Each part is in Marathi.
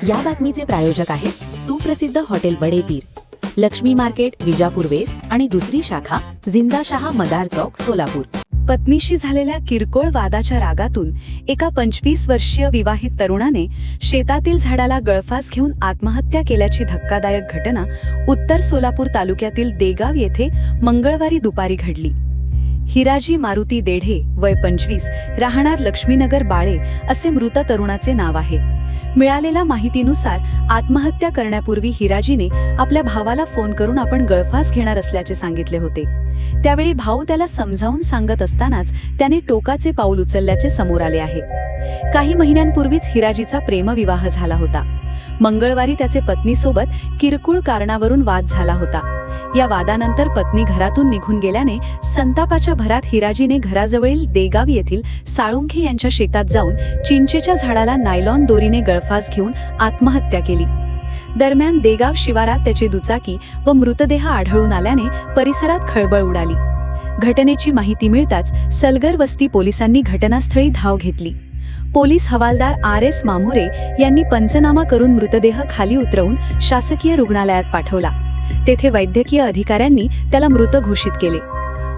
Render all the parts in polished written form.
या बातमीचे प्रायोजक आहेत सुप्रसिद्ध हॉटेल बडे पीर, लक्ष्मी मार्केट, विजापूर वेस्ट आणि दुसरी शाखा जिंदाशहा मदार चौक, सोलापूर। पत्नीशी झालेल्या किरकोळ वादाच्या रागातून एका 25 वर्षीय विवाहित तरुणाने शेतातील झाडाला गळफास घेऊन आत्महत्या केल्याची धक्कादायक घटना उत्तर सोलापूर तालुक्यातील देगाव येथे मंगळवारी दुपारी घडली। हिराजी मारुती देढे, वय 25, राहणार लक्ष्मीनगर, बाळे असे मृत तरुणाचे नाव आहे। मिळालेल्या माहितीनुसार आत्महत्या करण्यापूर्वी हिराजीने आपल्या भावाला फोन करून आपण गळफास घेणार असल्याचे सांगितले होते। त्यावेळी भाऊ त्याला समजावून सांगत असतानाच त्याने टोकाचे पाऊल उचलल्याचे समोर आले आहे। काही महिन्यांपूर्वीच हिराजीचा प्रेमविवाह झाला होता। मंगळवारी त्याचे पत्नीसोबत किरकोळ कारणावरून वाद झाला होता। या वादानंतर पत्नी घरातून निघून गेल्याने संतापाच्या भरात हिराजीने घराजवळील देगाव येथील साळुंखे यांच्या शेतात जाऊन चिंचेच्या झाडाला नायलॉन दोरीने गळफास घेऊन आत्महत्या केली। दरम्यान देगाव शिवारात त्याची दुचाकी व मृतदेह आढळून आल्याने परिसरात खळबळ उडाली। घटनेची माहिती मिळताच सलगर वस्ती पोलिसांनी घटनास्थळी धाव घेतली। पोलीस हवालदार RS मामुरे यांनी पंचनामा करून मृतदेह खाली उतरवून शासकीय रुग्णालयात पाठवला। तेथे वैद्यकीय अधिकाऱ्यांनी त्याला मृत घोषित केले।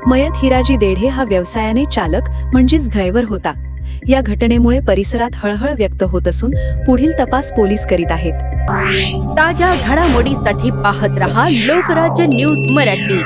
मयत हिराजी देढे हा व्यवसायाने चालक म्हणजेच ड्रायव्हर होता। या घटनेमुळे परिसरात हळहळ व्यक्त होत असून पुढील तपास पोलीस करीत आहेत। ताज्या घडामोडीसाठी पाहत रहा लोकराज्य न्यूज मराठी।